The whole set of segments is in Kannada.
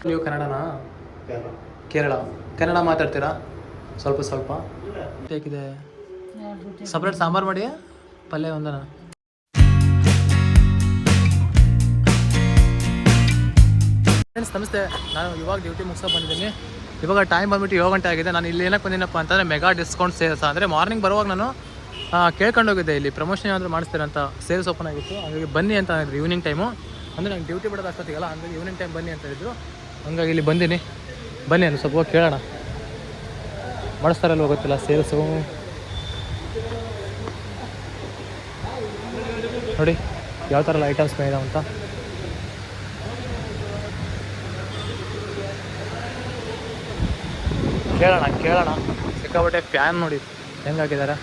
ನೀವು ಕನ್ನಡನಾ? ಕೇರಳ ಕನ್ನಡ ಮಾತಾಡ್ತೀರಾ ಸ್ವಲ್ಪ ಸ್ವಲ್ಪ? ಹೇಗಿದೆ? ಸಪ್ರೇಟ್ ಸಾಂಬಾರು ಮಾಡಿ ಪಲ್ಯ ಒಂದನ. ಫ್ರೆಂಡ್ಸ್ ನಮಸ್ತೆ, ನಾನು ಇವಾಗ ಡ್ಯೂಟಿ ಮುಗಿಸೋ ಬಂದಿದ್ದೀನಿ. ಇವಾಗ ಟೈಮ್ ಬಂದ್ಬಿಟ್ಟು 7 ಗಂಟೆ ಆಗಿದೆ. ನಾನು ಇಲ್ಲಿ ಏನಕ್ಕೆ ಬಂದಿನಪ್ಪ ಅಂತಂದರೆ ಮೆಗಾ ಡಿಸ್ಕೌಂಟ್ ಸೇಲ್ಸ್. ಅಂದರೆ ಮಾರ್ನಿಂಗ್ ಬರುವಾಗ ನಾನು ಕೇಳ್ಕೊಂಡು ಹೋಗಿದ್ದೆ, ಇಲ್ಲಿ ಪ್ರಮೋಷನ್ ಏನಾದರೂ ಮಾಡಿಸ್ತಾರೆ ಅಂತ ಸೇಲ್ಸ್ ಓಪನ್ ಆಗಿತ್ತು. ಹಾಗಾಗಿ ಬನ್ನಿ ಅಂತ ಹೇಳಿದ್ರು ಈವ್ನಿಂಗ್ ಟೈಮು. ಅಂದರೆ ನಂಗೆ ಡ್ಯೂಟಿ ಬಿಡೋದು ಅಷ್ಟೊತ್ತಿಗಲ್ಲ, ಹಂಗಾಗಿ ಈವ್ನಿಂಗ್ ಟೈಮ್ ಬನ್ನಿ ಅಂತ ಹೇಳಿದ್ರು. ಹಂಗಾಗಿ ಇಲ್ಲಿ ಬಂದೀನಿ. ಬನ್ನಿ ಅನ್ನು ಸ್ವಲ್ಪ ಹೋಗಿ ಕೇಳೋಣ, ಮಾಡಿಸ್ತಾರಲ್ವ ಗೊತ್ತಿಲ್ಲ ಸೇಲ್ಸು. ನೋಡಿ ಯಾವ ಥರ ಎಲ್ಲ ಐಟಮ್ಸ್ ಇದಾವೆ ಅಂತ. ಕೇಳೋಣ ಸಿಕ್ಕಾಪಟ್ಟೆ ಫ್ಯಾನ್ ನೋಡಿ ಹೆಂಗಾಕಿದ್ದಾರೆ,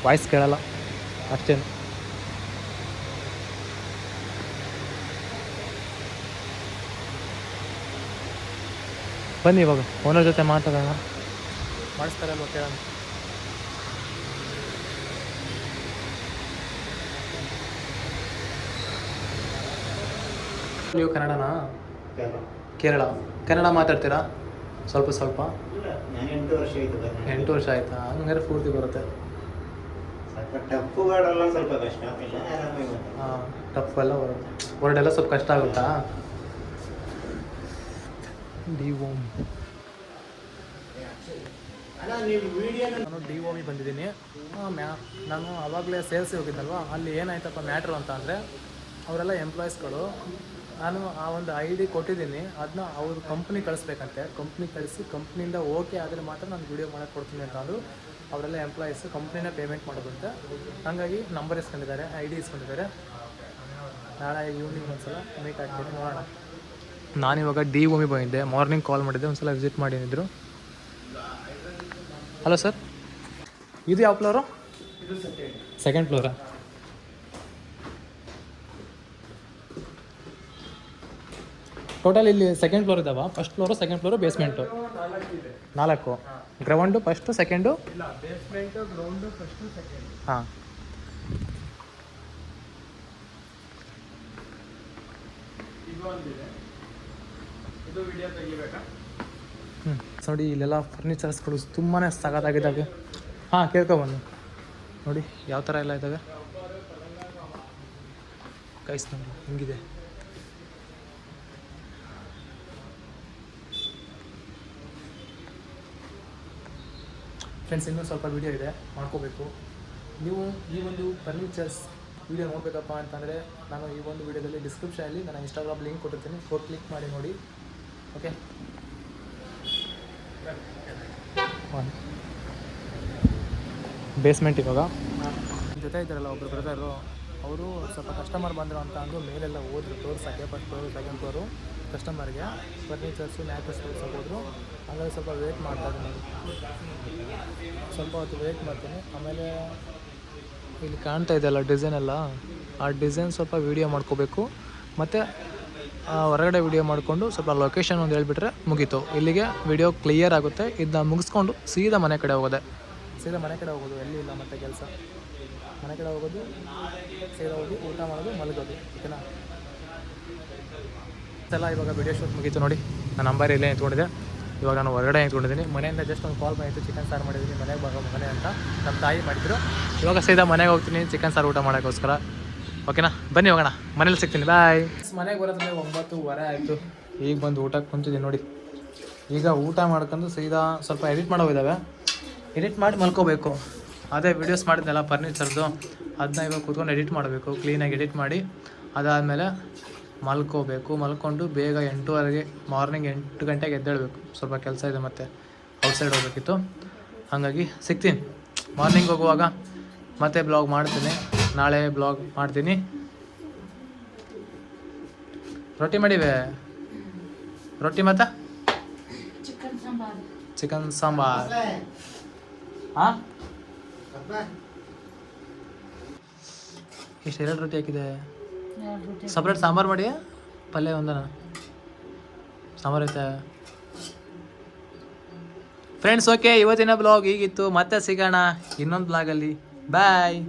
ವಾಯ್ಸ್ ಕೇಳಲ್ಲ ಅಷ್ಟೇನು. ಬನ್ನಿ ಇವಾಗ ಓನರ್ ಜೊತೆ ಮಾತಾಡೋಣ, ಮಾಡಿಸ್ತಾರಲ್ವ ಕೇಳೋಣ. ನೀವು ಕನ್ನಡನಾ? ಕೇರಳ ಕನ್ನಡ ಮಾತಾಡ್ತೀರಾ ಸ್ವಲ್ಪ ಸ್ವಲ್ಪ? 8 ವರ್ಷ ಆಯ್ತಾ? ಹಂಗಾರೆ ಪೂರ್ತಿ ಬರುತ್ತೆ. ಹಾಂ, ಟಫ್ ಎಲ್ಲ ಬರುತ್ತೆ, ವರ್ಡೆಲ್ಲ ಸ್ವಲ್ಪ ಕಷ್ಟ ಆಗುತ್ತಾ? ನಾನು DOM ಬಂದಿದ್ದೀನಿ. ನಾನು ಆವಾಗಲೇ ಸೇಲ್ಸ್ ಹೋಗಿದ್ದಲ್ವ, ಅಲ್ಲಿ ಏನಾಯ್ತಪ್ಪ ಮ್ಯಾಟ್ರು ಅಂತ ಅಂದರೆ, ಅವರೆಲ್ಲ ಎಂಪ್ಲಾಯೀಸ್ಗಳು. ನಾನು ಆ ಒಂದು ID ಕೊಟ್ಟಿದ್ದೀನಿ, ಅದನ್ನ ಅವರು ಕಂಪ್ನಿ ಕಳಿಸ್ಬೇಕಂತೆ. ಕಂಪ್ನಿ ಕಳಿಸಿ ಕಂಪ್ನಿಯಿಂದ ಓಕೆ ಆದರೆ ಮಾತ್ರ ನಾನು ವೀಡಿಯೋ ಮಾಡೋಕ್ಕೆ ಕೊಡ್ತೀನಿ ಅಂತ ಅಂದರು. ಅವರೆಲ್ಲ ಎಂಪ್ಲಾಯೀಸು ಕಂಪ್ನಿನೇ ಪೇಮೆಂಟ್ ಮಾಡೋದಂತೆ. ಹಾಗಾಗಿ ನಂಬರ್ ಇಸ್ಕೊಂಡಿದ್ದಾರೆ, ID ಇಸ್ಕೊಂಡಿದ್ದಾರೆ. ನಾಳೆ ಈವ್ನಿಂಗ್ ಒಂದ್ಸಲ ಮೀಟ್ ಆಗ್ತೀನಿ, ನೋಡೋಣ. ನಾನಿವಾಗ DOM ಬಂದಿದ್ದೆ, ಮಾರ್ನಿಂಗ್ ಕಾಲ್ ಮಾಡಿದ್ದೆ, ಒಂದ್ಸಲ ವಿಸಿಟ್ ಮಾಡಿದ್ರು. ಹಲೋ ಸರ್, ಇದು ಯಾವ ಫ್ಲೋರು? Second flora? ಟೋಟಲ್ ಇಲ್ಲಿ ಸೆಕೆಂಡ್ ಫ್ಲೋರ್ ಇದ್ದಾವೆ. First floor, second floor, basement 4. Ground first, second? Basement, ground, first, second. ಹಾಂ, ನೋಡಿ ಇಲ್ಲೆಲ್ಲ ಫರ್ನಿಚರ್ಸ್ಗಳು ತುಂಬಾ ಸಗದಾಗಿದ್ದಾವೆ. ಹಾಂ, ಕೇಳ್ಕೊಬಂದು ನೋಡಿ ಯಾವ ಥರ ಎಲ್ಲ ಇದ್ದಾವೆ ಗೈಸ್. ನೋಡಿ ಹಿಂಗಿದೆ. ಫ್ರೆಂಡ್ಸ್, ಇನ್ನೂ ಸ್ವಲ್ಪ ವೀಡಿಯೋ ಇದೆ, ಮಾಡ್ಕೋಬೇಕು. ನೀವು ಈ ಒಂದು ಫರ್ನಿಚರ್ಸ್ ವೀಡಿಯೋ ನೋಡಬೇಕಪ್ಪ ಅಂತಂದರೆ ನಾನು ಈ ಒಂದು ವೀಡಿಯೋದಲ್ಲಿ ಡಿಸ್ಕ್ರಿಪ್ಷನಲ್ಲಿ ನನ್ನ ಇನ್ಸ್ಟಾಗ್ರಾಮ್ ಲಿಂಕ್ ಕೊಟ್ಟಿರ್ತೀನಿ, ಕ್ಲಿಕ್ ಮಾಡಿ ನೋಡಿ. ಓಕೆ, ಬೇಸ್ಮೆಂಟ್ ಇವಾಗ ಜೊತೆ ಇದ್ದಾರಲ್ಲ ಒಬ್ಬರು ಬ್ರದರು, ಅವರು ಸ್ವಲ್ಪ ಕಸ್ಟಮರ್ ಬಂದರು ಅಂತ ಅಂದು ಮೇಲೆಲ್ಲ ಹೋದ್ರು ತೋರ್ಸೋಕ್ಕೆ. ಫಸ್ಟ್ ಫ್ಲೋರು, ಸೆಕೆಂಡ್ ಫ್ಲೋರು ಕಸ್ಟಮರ್ಗೆ ಫರ್ನಿಚರ್ಸು ಮ್ಯಾಟ್ರೆಸ್ ತೋರ್ಸೋಕೆ ಹೋದರು. ಹಾಗಾಗಿ ಸ್ವಲ್ಪ ವೇಟ್ ಮಾಡ್ತಾಯಿದ್ದೀನಿ, ಸ್ವಲ್ಪ ಹೊತ್ತು ವೇಟ್ ಮಾಡ್ತೀನಿ. ಆಮೇಲೆ ಇಲ್ಲಿ ಕಾಣ್ತಾ ಇದೆಯಲ್ಲ ಡಿಸೈನ್ ಎಲ್ಲ, ಆ ಡಿಸೈನ್ ಸ್ವಲ್ಪ ವೀಡಿಯೋ ಮಾಡ್ಕೋಬೇಕು. ಮತ್ತು ಹೊರಗಡೆ ವೀಡಿಯೋ ಮಾಡಿಕೊಂಡು ಸ್ವಲ್ಪ ಲೊಕೇಶನ್ ಒಂದು ಹೇಳ್ಬಿಟ್ರೆ ಮುಗೀತು, ಇಲ್ಲಿಗೆ ವೀಡಿಯೋ ಕ್ಲಿಯರ್ ಆಗುತ್ತೆ. ಇದನ್ನ ಮುಗಿಸ್ಕೊಂಡು ಸೀದಾ ಮನೆ ಕಡೆ ಹೋಗೋದು, ಎಲ್ಲಿ ಇಲ್ಲ ಮತ್ತು ಕೆಲಸ. ಮನೆ ಕಡೆ ಹೋಗೋದು, ಸೀದಾ ಹೋಗಿ ಊಟ ಮಾಡೋದು, ಮಲಗೋದು. ಓಕೆನಾ? ಎಲ್ಲ ಇವಾಗ ವೀಡಿಯೋ ಶೂಟ್ ಮುಗೀತು. ನೋಡಿ ನನ್ನ ನಂಬರ್ ಇಲ್ಲೇ ನಿಂತ್ಕೊಂಡಿದೆ. ಇವಾಗ ನಾನು ಹೊರಗಡೆ ನಿಂತ್ಕೊಂಡಿದ್ದೀನಿ. ಮನೆಯಿಂದ ಜಸ್ಟ್ ಒಂದು ಕಾಲ್ ಬಂದಿತ್ತು, ಚಿಕನ್ ಸಾರು ಮಾಡಿದ್ದೀನಿ, ಮನೆಗೆ ಮನೆ ಅಂತ ನಮ್ಮ ತಾಯಿ ಮಾಡಿದ್ರು. ಇವಾಗ ಸೀದಾ ಮನೆಗೆ ಹೋಗ್ತೀನಿ ಚಿಕನ್ ಸಾರು ಊಟ ಮಾಡೋಕ್ಕೋಸ್ಕರ. ಓಕೆನಾ? ಬನ್ನಿ ಹೋಗೋಣ, ಮನೇಲಿ ಸಿಗ್ತೀನಿ, ಬಾಯ್. ಮನೆಗೆ ಬರೋದ್ರೆ 9:15 ಆಯಿತು. ಈಗ ಬಂದು ಊಟಕ್ಕೆ ಕುಂತಿದ್ದೀನಿ ನೋಡಿ. ಈಗ ಊಟ ಮಾಡ್ಕೊಂಡು ಸೀದಾ ಸ್ವಲ್ಪ ಎಡಿಟ್ ಮಾಡೋವಿದ್ದಾವೆ, ಎಡಿಟ್ ಮಾಡಿ ಮಲ್ಕೋಬೇಕು. ಅದೇ ವೀಡಿಯೋಸ್ ಮಾಡಿದ್ನಲ್ಲ ಫರ್ನಿಚರ್ದು, ಅದನ್ನ ಇವಾಗ ಕೂತ್ಕೊಂಡು ಎಡಿಟ್ ಮಾಡಬೇಕು. ಕ್ಲೀನಾಗಿ ಎಡಿಟ್ ಮಾಡಿ ಅದಾದಮೇಲೆ ಮಲ್ಕೋಬೇಕು. ಮಲ್ಕೊಂಡು ಬೇಗ 8:15 ಮಾರ್ನಿಂಗ್ 8 ಗಂಟೆಗೆ ಎದ್ದೇಳಬೇಕು. ಸ್ವಲ್ಪ ಕೆಲಸ ಇದೆ, ಮತ್ತು ಔಟ್ಸೈಡ್ ಹೋಗ್ಬೇಕಿತ್ತು. ಹಾಗಾಗಿ ಸಿಗ್ತೀನಿ ಮಾರ್ನಿಂಗ್ ಹೋಗುವಾಗ. ಮತ್ತೆ ಬ್ಲಾಗ್ ಮಾಡ್ತೀನಿ, ನಾಳೆ ಬ್ಲಾಗ್ ಮಾಡ್ತೀನಿ. ರೊಟ್ಟಿ ಮಾಡಿವೆ, ರೊಟ್ಟಿ ಮತ್ತು ಚಿಕನ್ ಸಾಂಬಾರ್. ಹಾಂ, ಇಷ್ಟು 2 ರೊಟ್ಟಿ ಹಾಕಿದೆ. ಸಪ್ರೇಟ್ ಸಾಂಬಾರು ಮಾಡಿ ಪಲ್ಯ ಒಂದನ ಸಾಂಬಾರು ಐತೆ. ಫ್ರೆಂಡ್ಸ್, ಓಕೆ, ಇವತ್ತಿನ ಬ್ಲಾಗ್ ಹೀಗಿತ್ತು. ಮತ್ತೆ ಸಿಗೋಣ ಇನ್ನೊಂದು ಬ್ಲಾಗಲ್ಲಿ. ಬಾಯ್.